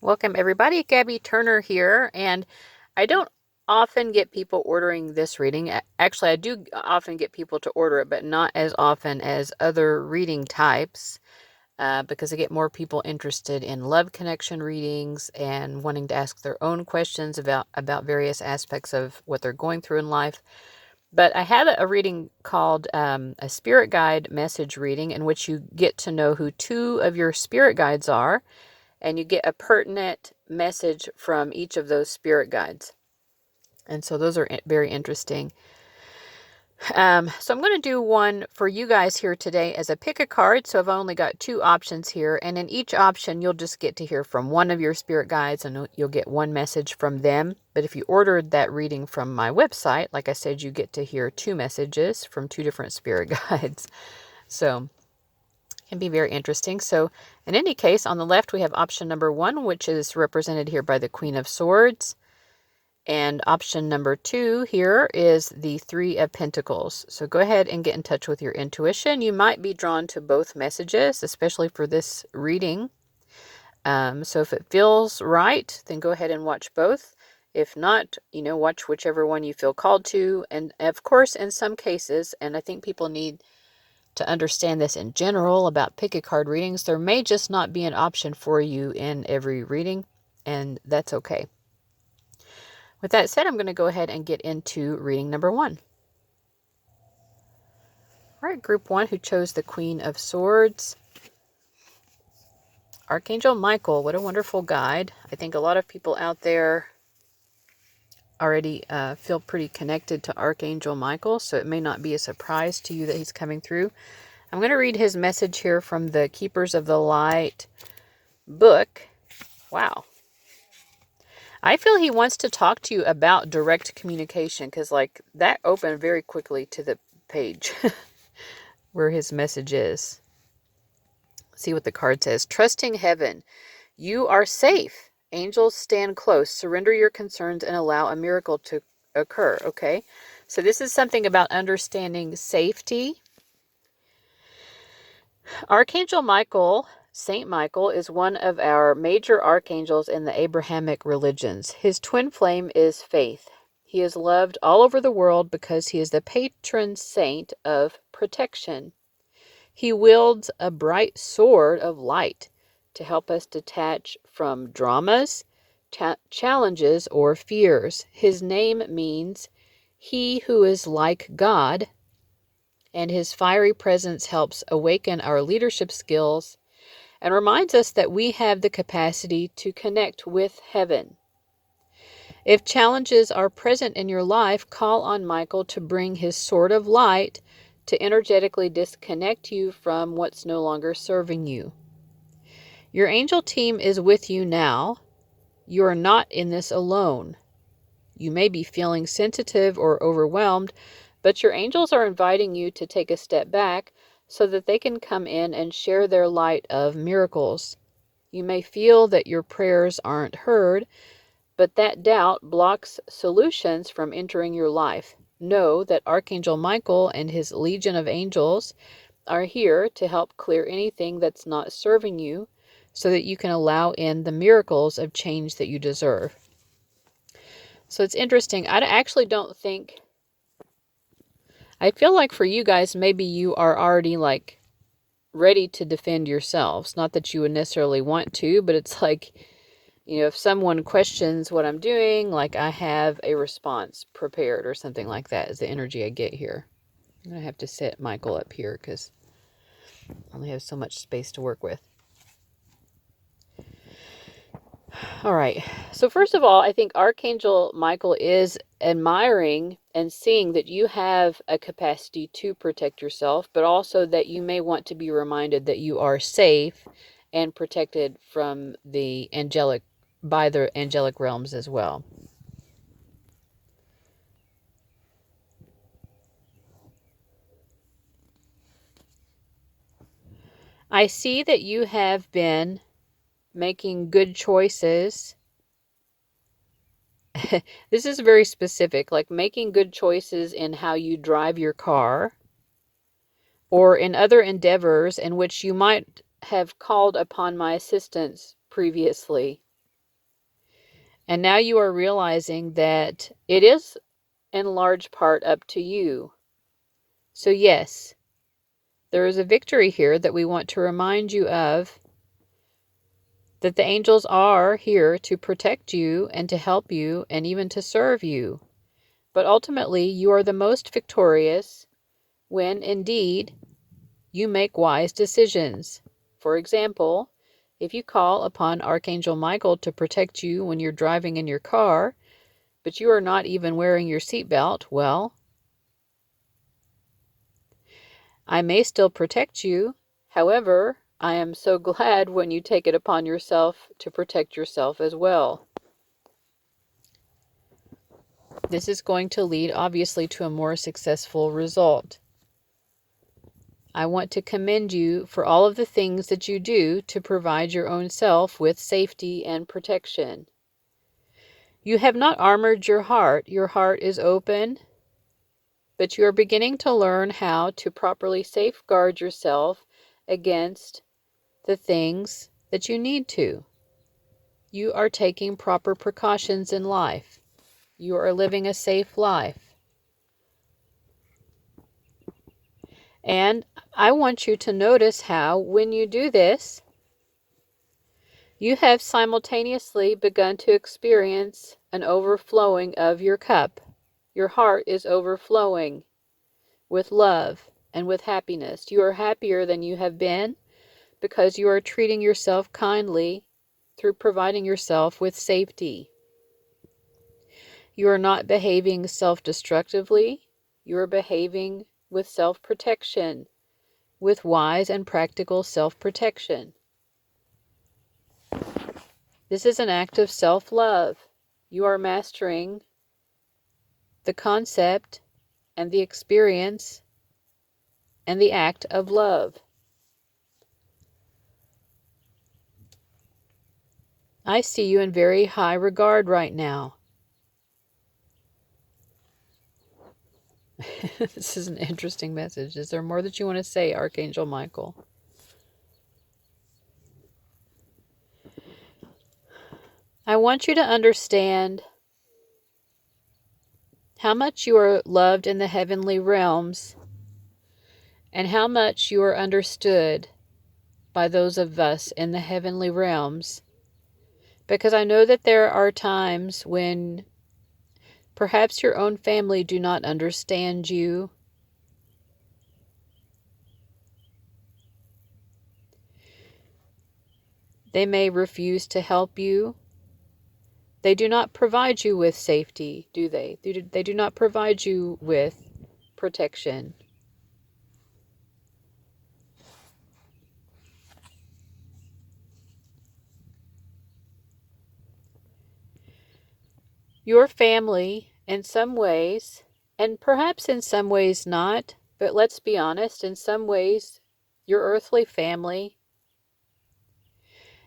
Welcome everybody, Gabby Turner here, and I don't often get people ordering this reading. Actually, I do often get people to order it, but not as often as other reading types because I get more people interested in love connection readings and wanting to ask their own questions about various aspects of what they're going through in life. But I had a reading called a spirit guide message reading in which you get to know who two of your spirit guides are, and you get a pertinent message from each of those spirit guides. And so those are very interesting. So I'm going to do one for you guys here today as a pick a card. So I've only got two options here. And in each option, you'll just get to hear from one of your spirit guides and you'll get one message from them. But if you ordered that reading from my website, like I said, you get to hear two messages from two different spirit guides. So can be very interesting. So in any case, on the left we have option number 1, which is represented here by the Queen of Swords. And option number 2 here is the Three of Pentacles. So go ahead and get in touch with your intuition. You might be drawn to both messages, especially for this reading. So if it feels right, then go ahead and watch both. If not, watch whichever one you feel called to. And of course, in some cases, and I think people need to understand this in general about pick a card readings, there may just not be an option for you in every reading, and that's okay. With that said, I'm going to go ahead and get into reading number 1. All right, group 1 who chose the Queen of Swords. Archangel Michael, what a wonderful guide. I think a lot of people out there already feel pretty connected to Archangel Michael, so it may not be a surprise to you that he's coming through. I'm going to read his message here from the Keepers of the Light book. Wow. I feel he wants to talk to you about direct communication because, that opened very quickly to the page where his message is. Let's see what the card says. Trusting heaven. You are safe. Angels stand close. Surrender your concerns and allow a miracle to occur. Okay. So this is something about understanding safety. Archangel Michael, Saint Michael, is one of our major archangels in the Abrahamic religions. His twin flame is faith. He is loved all over the world because he is the patron saint of protection. He wields a bright sword of light to help us detach from dramas, challenges, or fears. His name means he who is like God, and his fiery presence helps awaken our leadership skills and reminds us that we have the capacity to connect with heaven. If challenges are present in your life, call on Michael to bring his sword of light to energetically disconnect you from what's no longer serving you. Your angel team is with you now. You are not in this alone. You may be feeling sensitive or overwhelmed, but your angels are inviting you to take a step back so that they can come in and share their light of miracles. You may feel that your prayers aren't heard, but that doubt blocks solutions from entering your life. Know that Archangel Michael and his legion of angels are here to help clear anything that's not serving you so that you can allow in the miracles of change that you deserve. So it's interesting. I actually don't think... I feel like for you guys, maybe you are already ready to defend yourselves. Not that you would necessarily want to, but it's if someone questions what I'm doing, I have a response prepared or something like that is the energy I get here. I'm going to have to set Michael up here because I only have so much space to work with. All right. So first of all, I think Archangel Michael is admiring and seeing that you have a capacity to protect yourself, but also that you may want to be reminded that you are safe and protected from by the angelic realms as well. I see that you have been making good choices. This is very specific, making good choices in how you drive your car or in other endeavors in which you might have called upon my assistance previously. And now you are realizing that it is in large part up to you. So yes, there is a victory here that we want to remind you of, that the angels are here to protect you and to help you and even to serve you. But ultimately, you are the most victorious when indeed you make wise decisions. For example, if you call upon Archangel Michael to protect you when you're driving in your car, but you are not even wearing your seatbelt, well, I may still protect you. However, I am so glad when you take it upon yourself to protect yourself as well. This is going to lead, obviously, to a more successful result. I want to commend you for all of the things that you do to provide your own self with safety and protection. You have not armored your heart. Your heart is open, but you are beginning to learn how to properly safeguard yourself against the things that you need to. You are taking proper precautions in life. You are living a safe life. And I want you to notice how, when you do this, you have simultaneously begun to experience an overflowing of your cup. Your heart is overflowing with love and with happiness. You are happier than you have been because you are treating yourself kindly through providing yourself with safety. You are not behaving self-destructively. You are behaving with self-protection, with wise and practical self-protection. This is an act of self-love. You are mastering the concept and the experience and the act of love. I see you in very high regard right now. This is an interesting message. Is there more that you want to say, Archangel Michael? I want you to understand how much you are loved in the heavenly realms and how much you are understood by those of us in the heavenly realms. Because I know that there are times when perhaps your own family do not understand you. They may refuse to help you. They do not provide you with safety, do they? They do not provide you with protection. Your family, in some ways, and perhaps in some ways not, but let's be honest, in some ways, your earthly family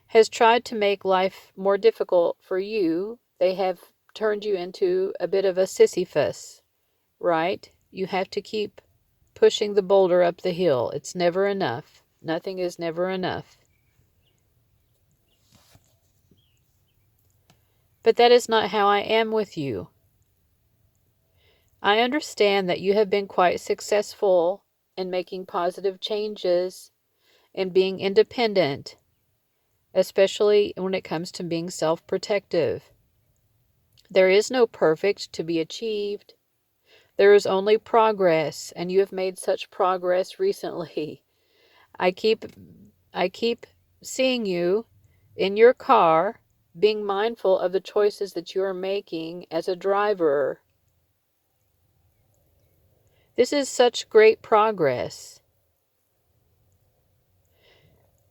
has tried to make life more difficult for you. They have turned you into a bit of a Sisyphus, right? You have to keep pushing the boulder up the hill. It's never enough. Nothing is never enough. But that is not how I am with you. I understand that you have been quite successful in making positive changes and being independent, especially when it comes to being self-protective. There is no perfect to be achieved. There is only progress, and you have made such progress recently. I keep seeing you in your car being mindful of the choices that you are making as a driver. This is such great progress.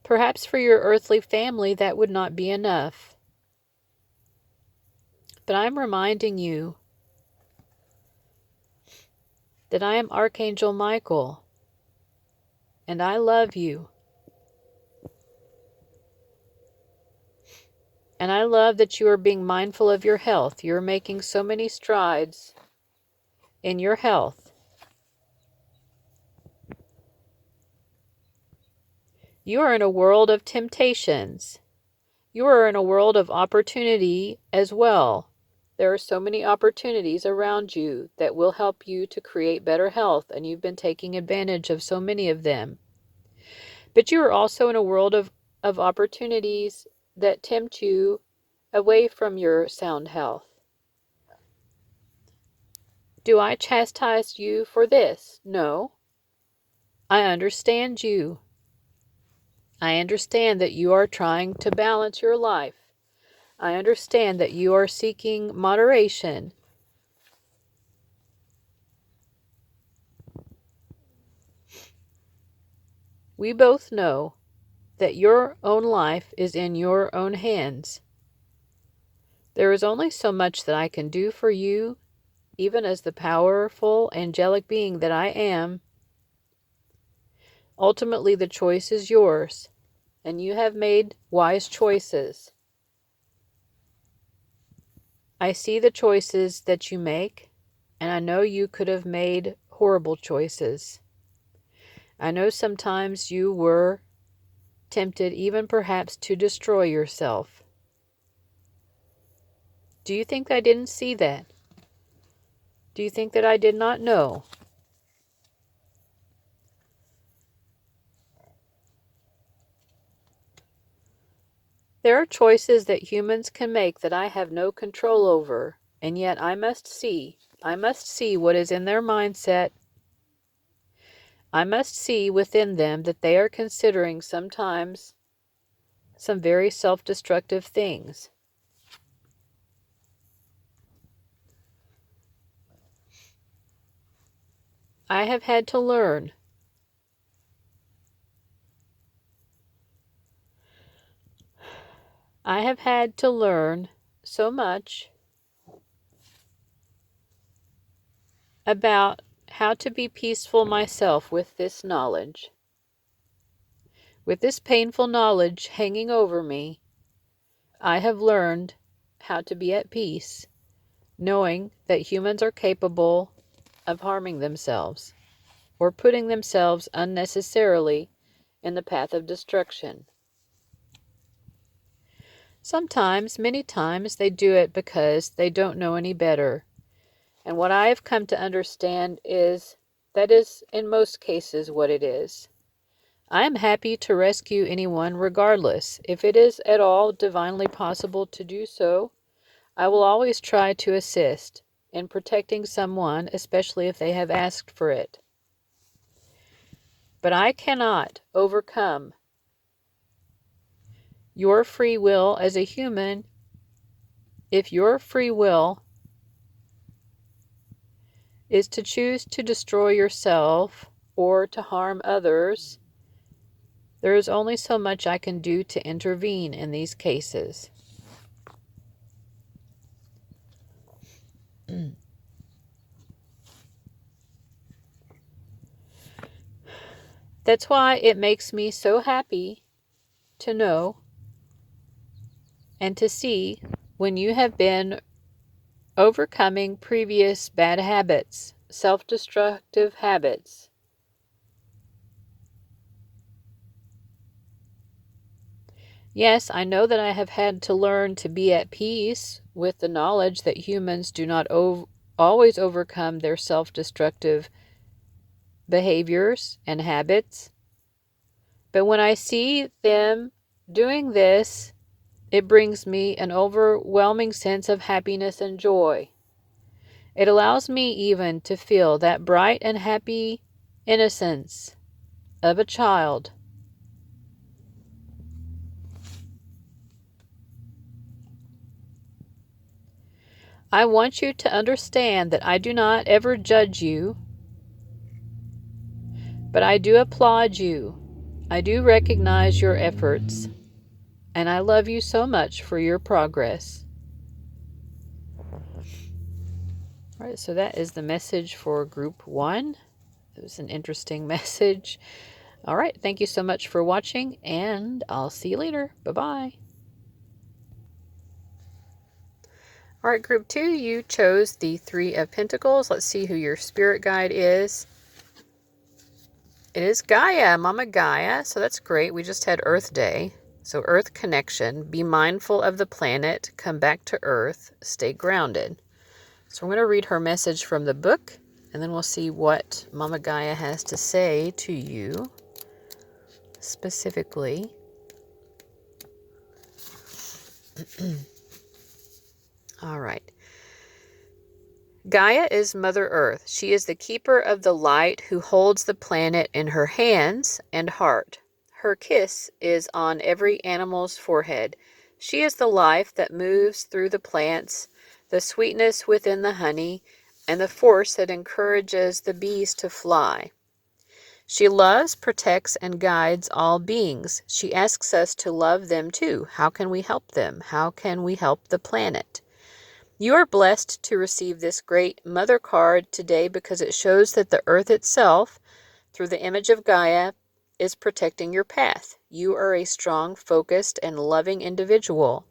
Perhaps for your earthly family that would not be enough. But I'm reminding you that I am Archangel Michael, and I love you. And I love that you are being mindful of your health. You're making so many strides in your health. You are in a world of temptations, You are in a world of opportunity as well. There are so many opportunities around you that will help you to create better health, and you've been taking advantage of so many of them. But you are also in a world of opportunities that tempt you away from your sound health. Do I chastise you for this? No. I understand you. I understand that you are trying to balance your life. I understand that you are seeking moderation. We both know that your own life is in your own hands. There is only so much that I can do for you, even as the powerful, angelic being that I am. Ultimately, the choice is yours, and you have made wise choices. I see the choices that you make, and I know you could have made horrible choices. I know sometimes you were tempted even perhaps to destroy yourself. Do you think I didn't see that? Do you think that I did not know? There are choices that humans can make that I have no control over, and yet I must see what is in their mindset. I must see within them that they are considering sometimes some very self-destructive things. I have had to learn. I have had to learn so much about how to be peaceful myself with this knowledge. With this painful knowledge hanging over me, I have learned how to be at peace, knowing that humans are capable of harming themselves or putting themselves unnecessarily in the path of destruction. Sometimes, many times, they do it because they don't know any better. And what I have come to understand is that is, in most cases, what it is. I am happy to rescue anyone regardless. If it is at all divinely possible to do so, I will always try to assist in protecting someone, especially if they have asked for it. But I cannot overcome your free will as a human. If your free will is to choose to destroy yourself or to harm others, there is only so much I can do to intervene in these cases. That's why it makes me so happy to know and to see when you have been overcoming previous bad habits, self-destructive habits. Yes, I know that I have had to learn to be at peace with the knowledge that humans do not always overcome their self-destructive behaviors and habits. But when I see them doing this, it brings me an overwhelming sense of happiness and joy. It allows me even to feel that bright and happy innocence of a child. I want you to understand that I do not ever judge you, but I do applaud you. I do recognize your efforts, and I love you so much for your progress. All right, so that is the message for group 1. It was an interesting message. All right, thank you so much for watching, and I'll see you later. Bye-bye. All right, group 2, you chose the 3 of Pentacles. Let's see who your spirit guide is. It is Gaia, Mama Gaia, so that's great. We just had Earth Day, So Earth connection, be mindful of the planet, come back to Earth, stay grounded. So I'm going to read her message from the book, and then we'll see what Mama Gaia has to say to you specifically. All right. Gaia is Mother Earth. She is the keeper of the light who holds the planet in her hands and heart. Her kiss is on every animal's forehead. She is the life that moves through the plants, the sweetness within the honey, and the force that encourages the bees to fly. She loves, protects, and guides all beings. She asks us to love them too. How can we help them? How can we help the planet? You are blessed to receive this great Mother card today because it shows that the Earth itself, through the image of Gaia, is protecting your path. You are a strong, focused, and loving individual.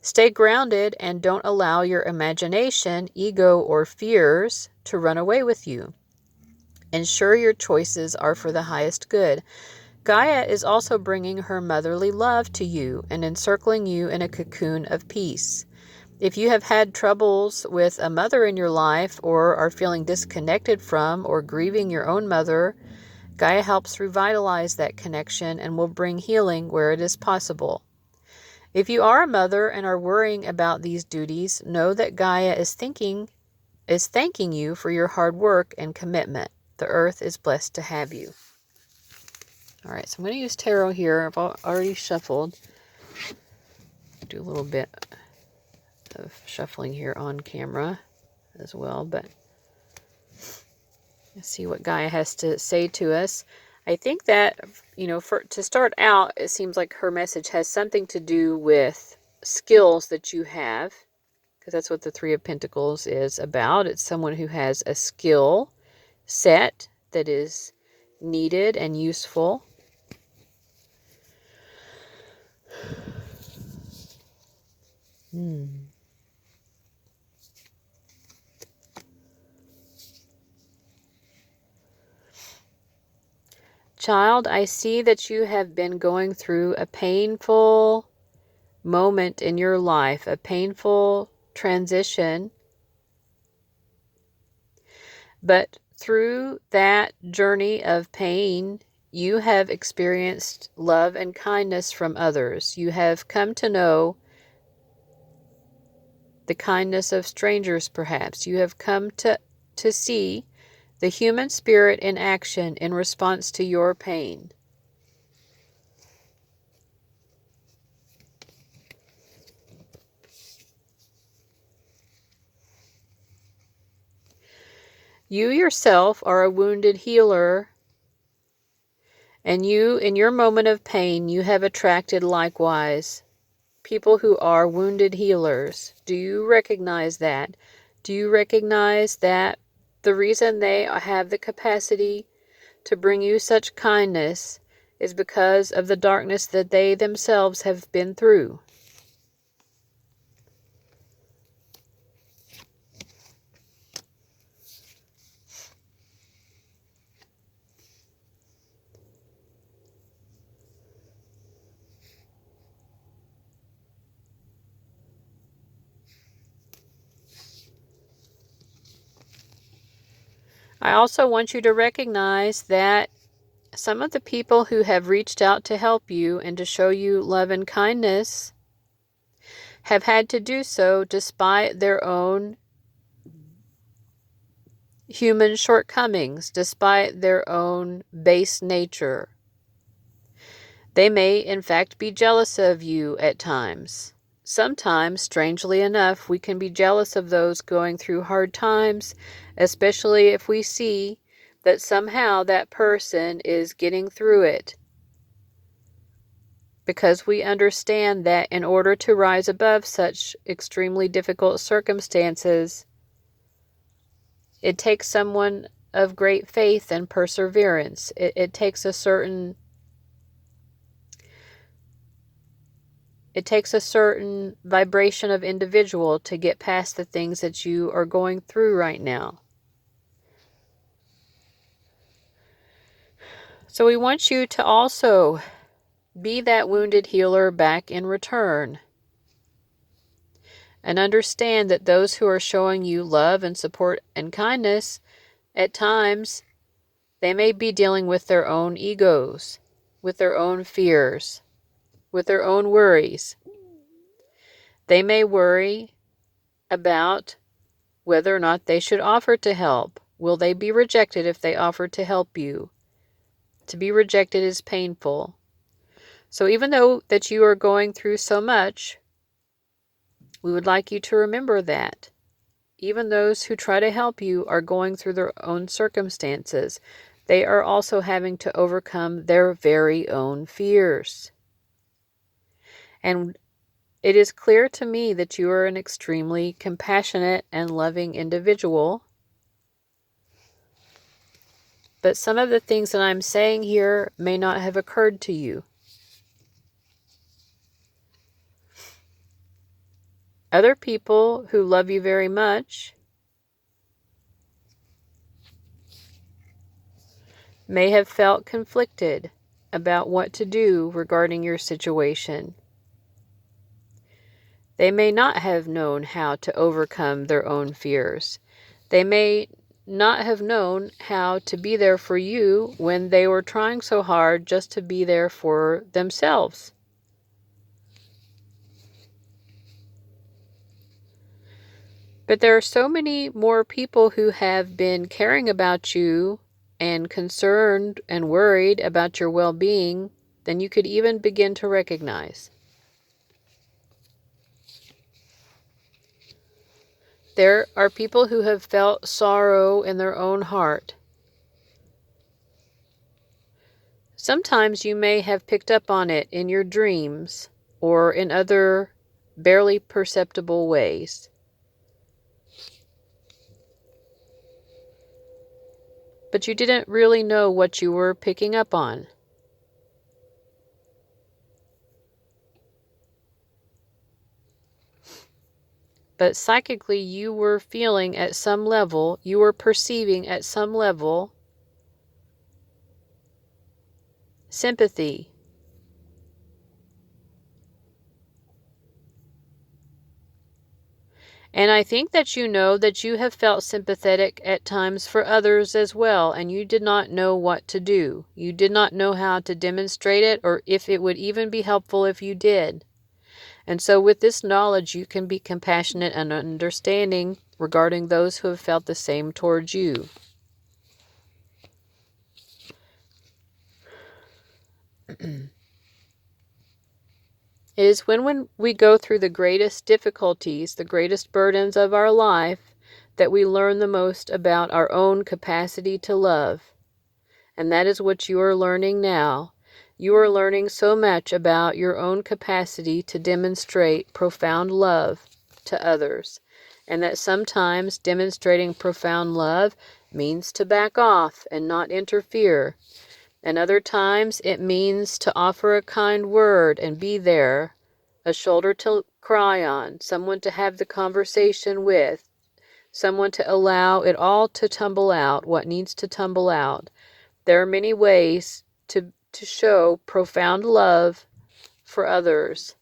Stay grounded and don't allow your imagination, ego, or fears to run away with you. Ensure your choices are for the highest good. Gaia is also bringing her motherly love to you and encircling you in a cocoon of peace. If you have had troubles with a mother in your life or are feeling disconnected from or grieving your own mother, Gaia helps revitalize that connection and will bring healing where it is possible. If you are a mother and are worrying about these duties, know that Gaia is thanking you for your hard work and commitment. The Earth is blessed to have you. All right, so I'm going to use tarot here. I've already shuffled. Do a little bit of shuffling here on camera as well, but let's see what Gaia has to say to us. I think that, to start out, it seems like her message has something to do with skills that you have, because that's what the Three of Pentacles is about. It's someone who has a skill set that is needed and useful. Child, I see that you have been going through a painful moment in your life, a painful transition. But through that journey of pain, you have experienced love and kindness from others. You have come to know the kindness of strangers, perhaps. You have come to see the human spirit in action in response to your pain. You yourself are a wounded healer, and you, in your moment of pain, you have attracted likewise people who are wounded healers. Do you recognize that? Do you recognize that the reason they have the capacity to bring you such kindness is because of the darkness that they themselves have been through? I also want you to recognize that some of the people who have reached out to help you and to show you love and kindness have had to do so despite their own human shortcomings, despite their own base nature. They may, in fact, be jealous of you at times. Sometimes, strangely enough, we can be jealous of those going through hard times, especially if we see that somehow that person is getting through it. Because we understand that in order to rise above such extremely difficult circumstances, it takes someone of great faith and perseverance. It takes a certain vibration of individual to get past the things that you are going through right now. So we want you to also Be that wounded healer back in return. And understand that those who are showing you love and support and kindness, at times, they may be dealing with their own egos, with their own fears, with their own worries. They may worry about whether or not they should offer to help. Will they be rejected if they offer to help you? To be rejected is painful. So even though that you are going through so much, we would like you to remember that. Even those who try to help you are going through their own circumstances. They are also having to overcome their very own fears. And it is clear to me that you are an extremely compassionate and loving individual. But some of the things that I'm saying here may not have occurred to you. Other people who love you very much may have felt conflicted about what to do regarding your situation. They may not have known how to overcome their own fears. They may not have known how to be there for you when they were trying so hard just to be there for themselves. But there are so many more people who have been caring about you and concerned and worried about your well-being than you could even begin to recognize. There are people who have felt sorrow in their own heart. Sometimes you may have picked up on it in your dreams or in other barely perceptible ways. But you didn't really know what you were picking up on. But psychically, you were feeling at some level, you were perceiving at some level sympathy. And I think that you know that you have felt sympathetic at times for others as well, and you did not know what to do. You did not know how to demonstrate it, or if it would even be helpful if you did. And so with this knowledge, you can be compassionate and understanding regarding those who have felt the same towards you. It is when we go through the greatest difficulties, the greatest burdens of our life, that we learn the most about our own capacity to love. And that is what you are learning now. You are learning so much about your own capacity to demonstrate profound love to others. And that sometimes demonstrating profound love means to back off and not interfere. And other times it means to offer a kind word and be there, a shoulder to cry on, someone to have the conversation with, someone to allow it all to tumble out, what needs to tumble out. There are many ways to show profound love for others.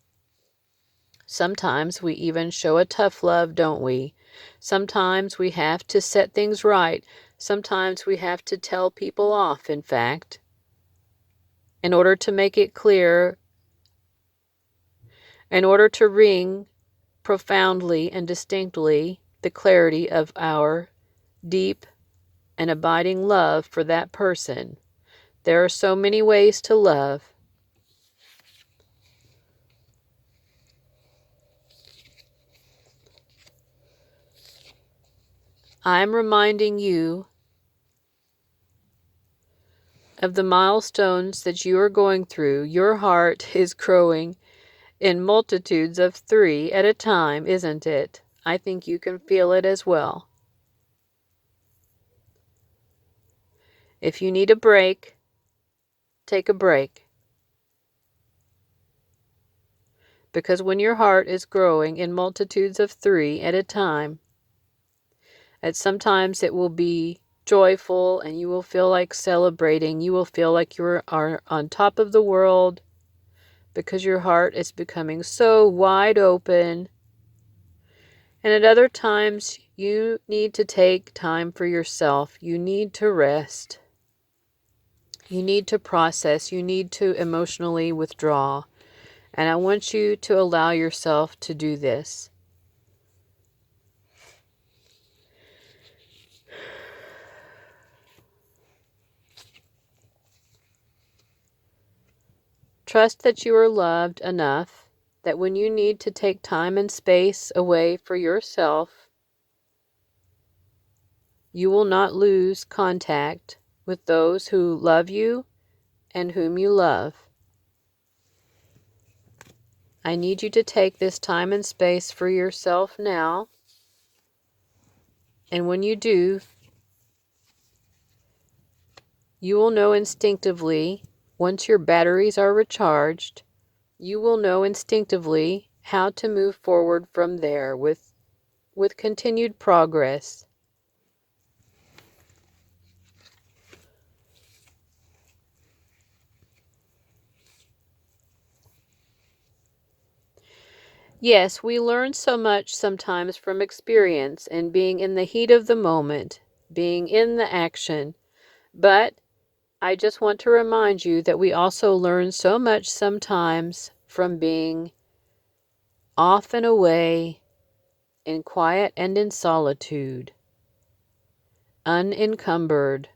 Sometimes we even show a tough love, don't we? Sometimes we have to set things right. Sometimes we have to tell people off, in fact, in order to make it clear, in order to ring profoundly and distinctly the clarity of our deep and abiding love for that person. There are so many ways to love. I'm reminding you of the milestones that you are going through. Your heart is growing in multitudes of 3 at a time, isn't it? I think you can feel it as well. If you need a break, take a break. Because when your heart is growing in multitudes of 3 at a time, sometimes it will be joyful and you will feel like celebrating. You will feel like you are on top of the world. because your heart is becoming so wide open. And at other times, you need to take time for yourself. You need to rest. You need to process. You need to emotionally withdraw. And I want you to allow yourself to do this. Trust that you are loved enough that when you need to take time and space away for yourself, you will not lose contact with those who love you and whom you love. I need you to take this time and space for yourself now. And when you do, you will know instinctively, once your batteries are recharged, you will know instinctively how to move forward from there with continued progress. Yes, we learn so much sometimes from experience and being in the heat of the moment, being in the action. But I just want to remind you that we also learn so much sometimes from being off and away in quiet and in solitude, unencumbered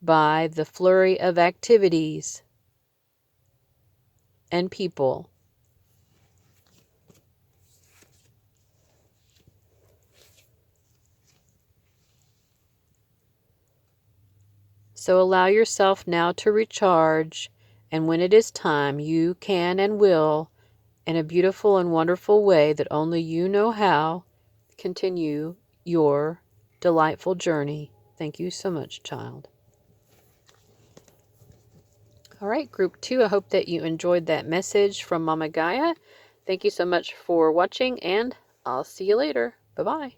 by the flurry of activities and people. So allow yourself now to recharge, and when it is time, you can and will, in a beautiful and wonderful way that only you know how, continue your delightful journey. Thank you so much, child. All right, group 2, I hope that you enjoyed that message from Mama Gaia. Thank you so much for watching, and I'll see you later. Bye-bye.